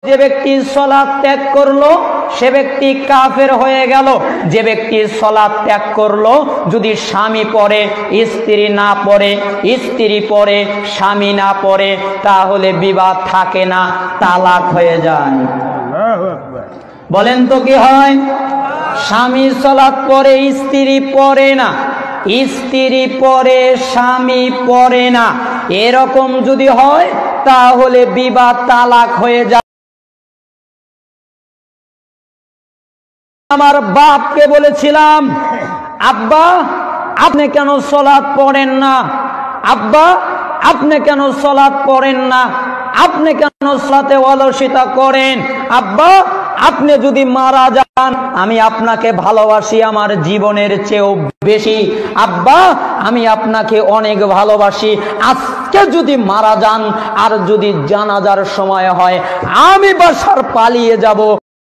যে ব্যক্তি সালাত ত্যাগ করলো সে ব্যক্তি কাফের হয়ে গেল। যে ব্যক্তি সালাত ত্যাগ করলো, যদি স্বামী পড়ে স্ত্রী না পড়ে, স্ত্রী পড়ে স্বামী না পড়ে, তাহলে বিবাদ থাকে না, তালাক হয়ে যায়। বলেন তো কি হয়? স্বামী সালাত পড়ে স্ত্রী পড়ে না, স্ত্রী পড়ে স্বামী পড়ে না, এরকম যদি হয় তাহলে বিবাদ তালাক হয়ে যায়। আমার বাপকে বলেছিলাম, আব্বা আপনি কেন সালাত পড়েন না? আব্বা আপনি কেন সালাত পড়েন না? আপনি কেন সালাতে অলসতা করেন? আব্বা আপনি যদি মারা যান আমি আপনাকে ভালোবাসি আমার জীবনের চেয়েও বেশি। আব্বা আমি আপনাকে অনেক ভালোবাসি, আজকে যদি মারা যান আর যদি জানাজার সময় হয় আমি বাসার পালিয়ে যাব।